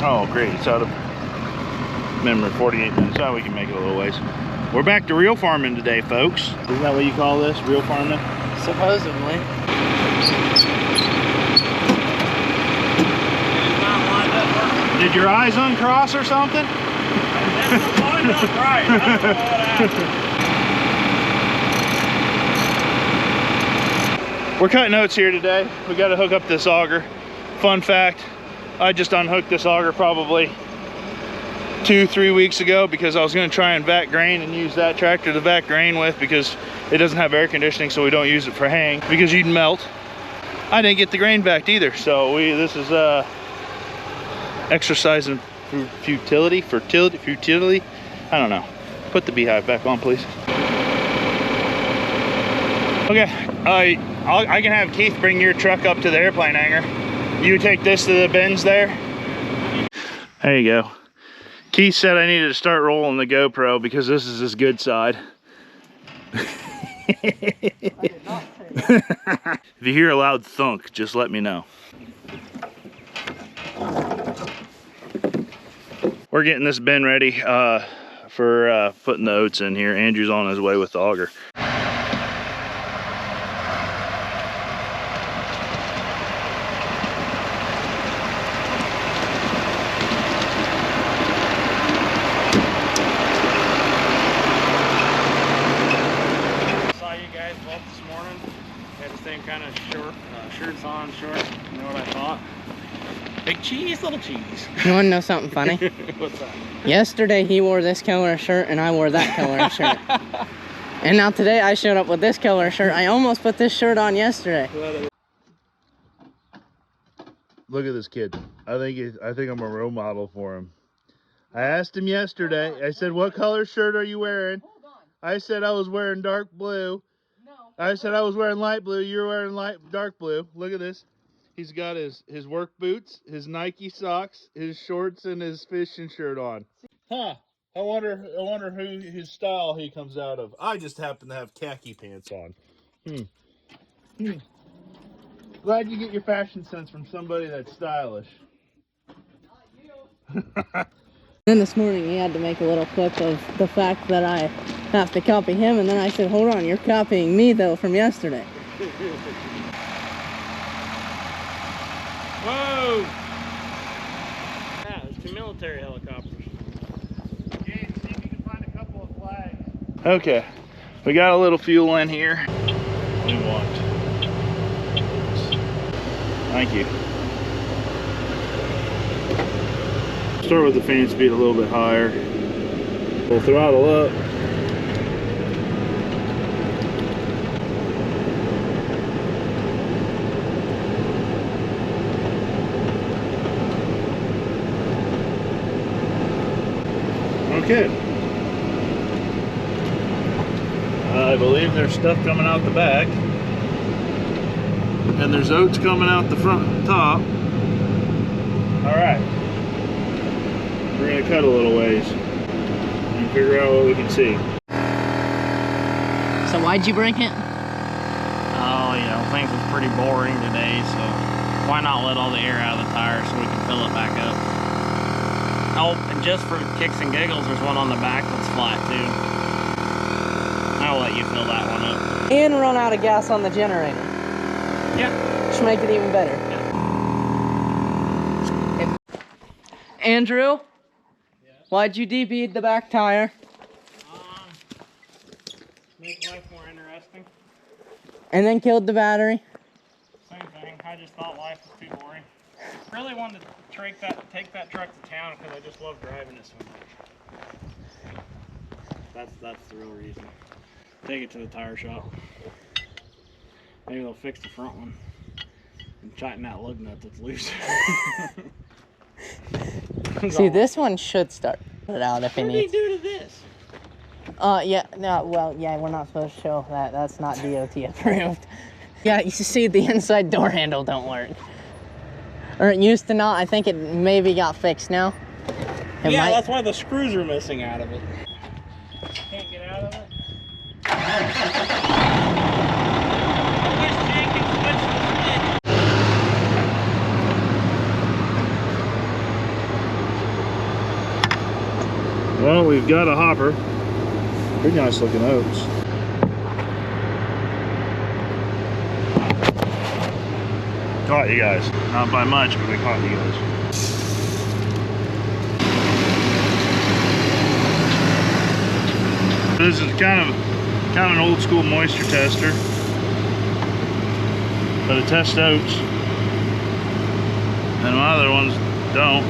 Oh, great. It's out of memory. 48 minutes. Oh, we can make it a little ways. We're back to real farming today, folks. Isn't that what you call this? Real farming? Supposedly. Did your eyes uncross or something? We're cutting oats here today. We got to hook up this auger. Fun fact, I just unhooked this auger probably 2-3 weeks ago because I was going to try and vac grain and use that tractor to vac grain with because it doesn't have air conditioning, so we don't use it for haying because you'd melt. I didn't get the grain vac either, so this is exercise in futility. I don't know. Put the beehive back on, please. Okay, I can have Keith bring your truck up to the airplane hangar. You take this to the bins there. There you go. Keith said I needed to start rolling the GoPro because this is his good side. I did not say that. If you hear a loud thunk, just let me know. We're getting this bin ready for putting the oats in here. Andrew's on his way with the auger. Kind of short, shirts on short. You know what I thought? Big cheese, little cheese. You want to know something funny? What's that? Yesterday he wore this color shirt and I wore that color shirt. And now today I showed up with this color shirt. I almost put this shirt on yesterday. Look at this kid. I think I'm a role model for him. I asked him yesterday. I said, "What color shirt are you wearing?" I said I was wearing dark blue. I said I was wearing light blue. You're wearing dark blue. Look at this. He's got his work boots, his Nike socks, his shorts, and his fishing shirt on. Huh. I wonder who his style he comes out of. I just happen to have khaki pants on. Glad you get your fashion sense from somebody that's stylish. Then this morning he had to make a little clip of the fact that I have to copy him, and then I said, hold on, you're copying me though from yesterday. Whoa! Yeah, it's two military helicopters. James, see if you can find a couple of flags. Okay, we got a little fuel in here. We want. Thank you. Start with the fan speed a little bit higher. We'll throttle up. Okay. I believe there's stuff coming out the back. And there's oats coming out the front top. All right. We're gonna cut a little ways and figure out what we can see. So why'd you break it? Oh, you know, things was pretty boring today, so why not let all the air out of the tire so we can fill it back up? Oh, and just for kicks and giggles, there's one on the back that's flat too. I'll let you fill that one up. And run out of gas on the generator. Yeah. Should make it even better. Yeah. Andrew? Why'd you debead the back tire? Make life more interesting. And then killed the battery? Same thing. I just thought life was too boring. Really wanted to take that truck to town because I just love driving it so much. That's the real reason. Take it to the tire shop. Maybe they'll fix the front one and tighten that lug nut that's loose. See, this one should start it out if it What did he needs. do to this? Yeah, no, well, yeah, we're not supposed to show that. That's not DOT approved. Yeah, you see the inside door handle don't work. Or it used to not. I think it maybe got fixed now. Yeah, that's why the screws are missing out of it. Can't get out of it. I wish Jake could switch the stick. Well, we've got a hopper. Pretty nice looking oats. Caught you guys. Not by much, but we caught you guys. This is kind of an old school moisture tester, but it tests oats, and my other ones don't.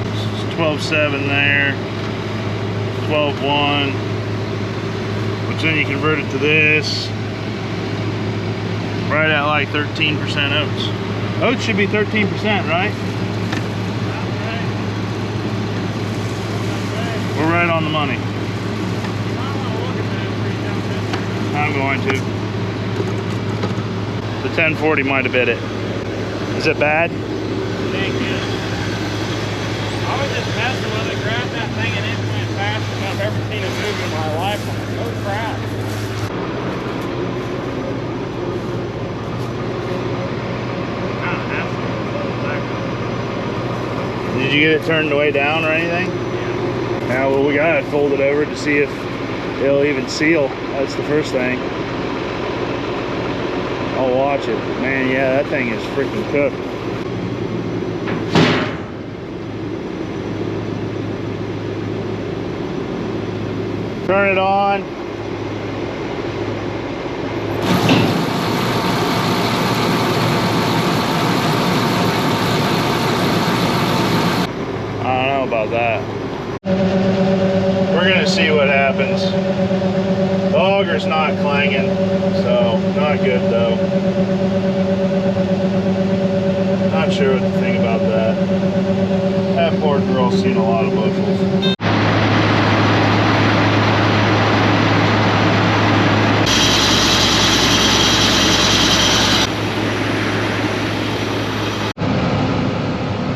This is 12.7 there, 12.1, which then you convert it to this, right at like 13% oats. Oats should be 13%, right? We're right on the money. I'm going to. The 1040 might have bit it. Is it bad? Thank you. I was just messing with it, grabbed that thing, and it went faster than I've ever seen it move in my life. I'm like, oh crap. Did you get it turned way down or anything? Yeah, well, we got it folded over to see if it'll even seal. That's the first thing. I'll watch it. Man, yeah, that thing is freaking cooked. Turn it on. I don't know about that. We're gonna see what happens. The auger's not clanging, so not good though. Not sure what to think about that. That poor girl's seen a lot of bushels.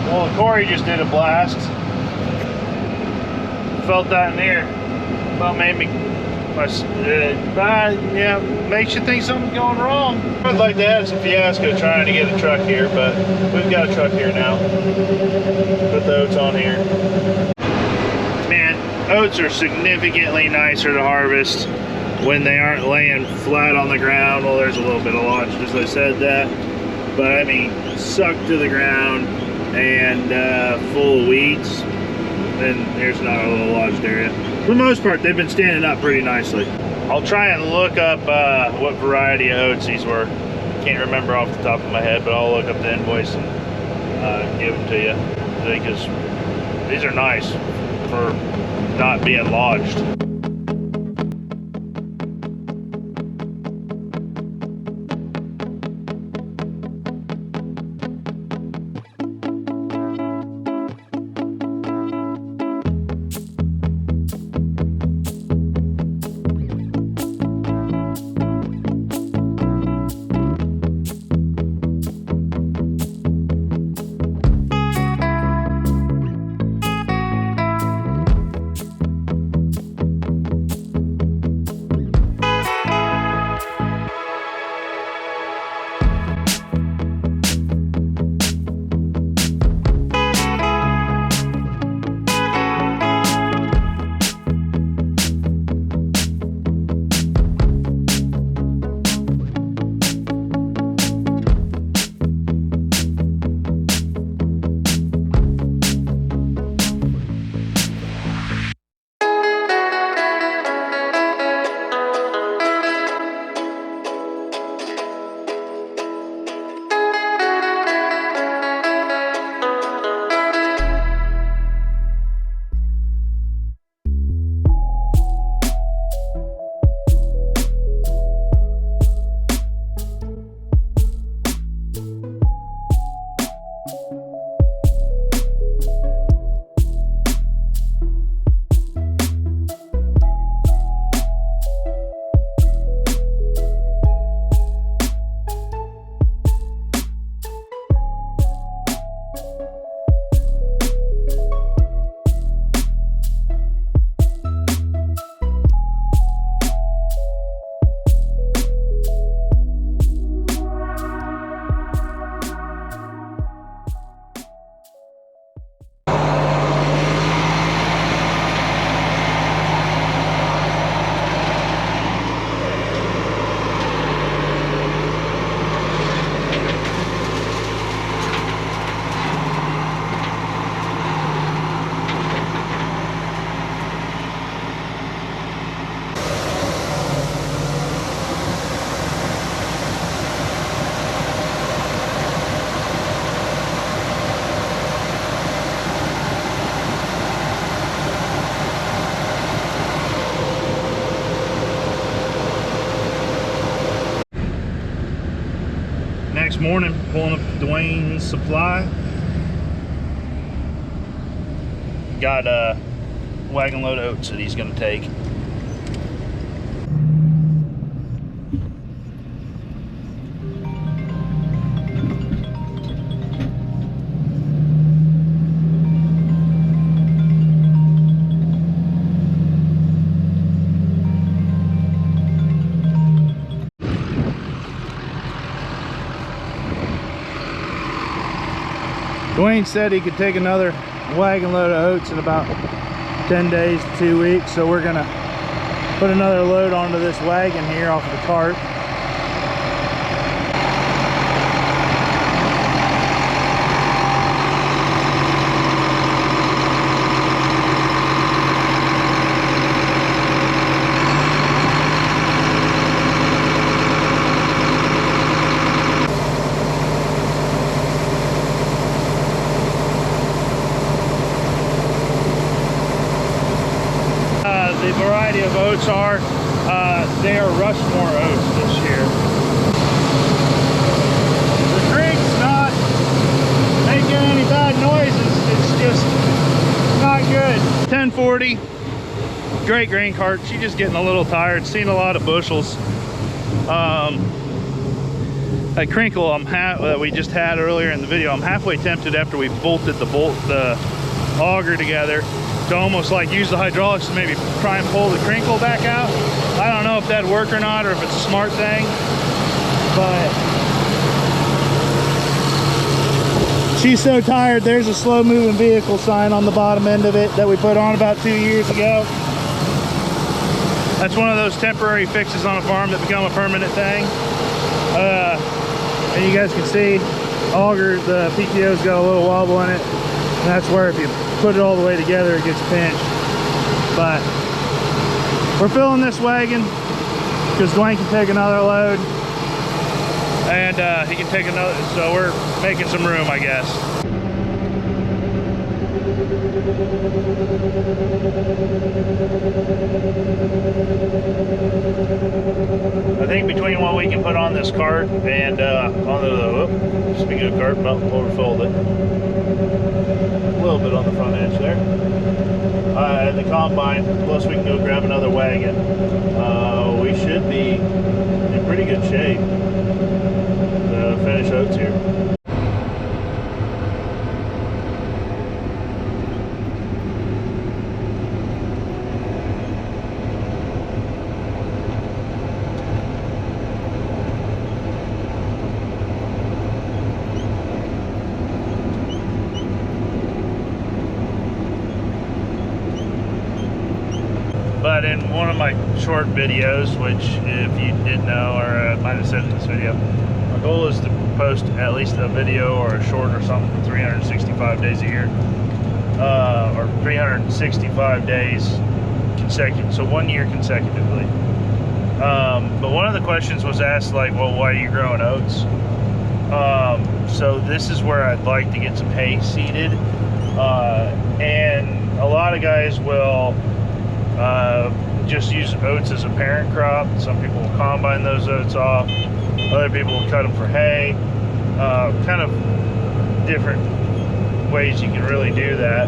Well, Corey just did a blast. Felt that in here. Well, made me, yeah, makes you think something's going wrong. I'd like to add some fiasco trying to get a truck here, but we've got a truck here now. Put the oats on here. Man, oats are significantly nicer to harvest when they aren't laying flat on the ground. Well, there's a little bit of lodge, as I said that, but I mean, sucked to the ground and full of weeds. Then there's not a little lodged area. For the most part, they've been standing up pretty nicely. I'll try and look up what variety of oats these were. Can't remember off the top of my head, but I'll look up the invoice and give them to you. Because these are nice for not being lodged. This morning, pulling up Dwayne's supply. Got a wagon load of oats that he's gonna take. Dwayne said he could take another wagon load of oats in about 10 days to 2 weeks, so we're gonna put another load onto this wagon here off of the cart. The variety of oats are, they are Rushmore oats this year. The drink's not making any bad noises, it's just not good. 1040, great grain cart. She's just getting a little tired, seen a lot of bushels. That crinkle that we just had earlier in the video, I'm halfway tempted after we bolted the auger together to almost like use the hydraulics to maybe try and pull the crinkle back out. I don't know if that'd work or not, or if it's a smart thing, but she's so tired. There's a slow moving vehicle sign on the bottom end of it that we put on about 2 years ago. That's one of those temporary fixes on a farm that become a permanent thing. And you guys can see auger, the PTO's got a little wobble in it, and that's where if you put it all the way together it gets pinched. But we're filling this wagon because Dwayne can take another load, and he can take another, so we're making some room, I guess. I think between what we can put on this cart and onto the, speaking of cart, well, overfold it. A little bit on the front edge there. And the combine, plus we can go grab another wagon. We should be in pretty good shape to finish oats here. But in one of my short videos, which if you didn't know, or might have said in this video, my goal is to post at least a video or a short or something for 365 days a year, or 365 days consecutive, so 1 year consecutively. But one of the questions was asked, like, well, why are you growing oats? So this is where I'd like to get some hay seeded, and a lot of guys will just use oats as a parent crop. Some people will combine those oats off. Other people will cut them for hay. Kind of different ways you can really do that.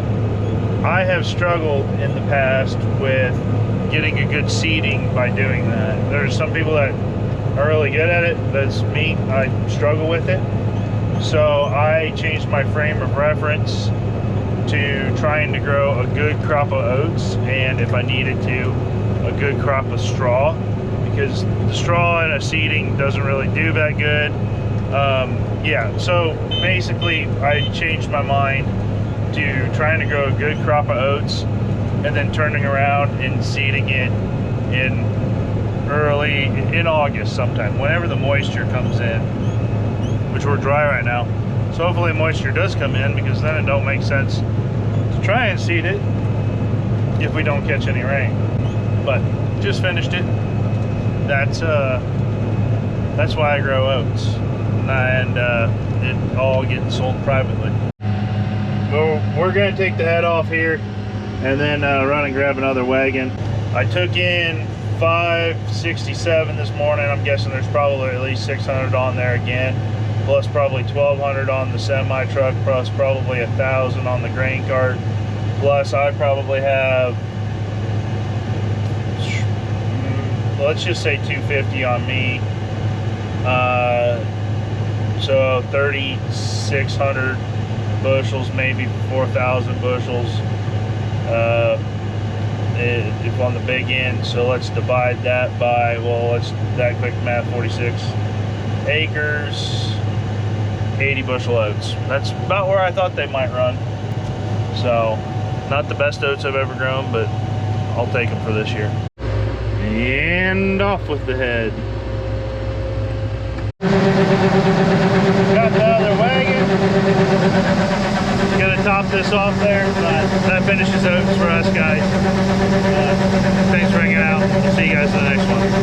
I have struggled in the past with getting a good seeding by doing that. There's some people that are really good at it. That's me. I struggle with it. So I changed my frame of reference to trying to grow a good crop of oats, and if I needed to, a good crop of straw, because the straw in a seeding doesn't really do that good. Yeah, so basically I changed my mind to trying to grow a good crop of oats and then turning around and seeding it in August sometime, whenever the moisture comes in, which we're dry right now. So hopefully moisture does come in, because then it don't make sense to try and seed it if we don't catch any rain. But just finished it. That's why I grow oats, and it all gets sold privately. Well, we're gonna take the head off here and then run and grab another wagon. I took in 567 this morning. I'm guessing there's probably at least 600 on there again. plus probably 1,200 on the semi truck, plus probably 1,000 on the grain cart. Plus I probably have, let's just say 250 on me. So 3,600 bushels, maybe 4,000 bushels if on the big end. So let's divide that by, well, let's that quick math, 46 acres, 80 bushel oats. That's about where I thought they might run. So not the best oats I've ever grown, but I'll take them for this year. And off with the head. Got the other wagon. Gonna top this off there, but that finishes oats for us guys. Thanks for hanging out. See you guys in the next one.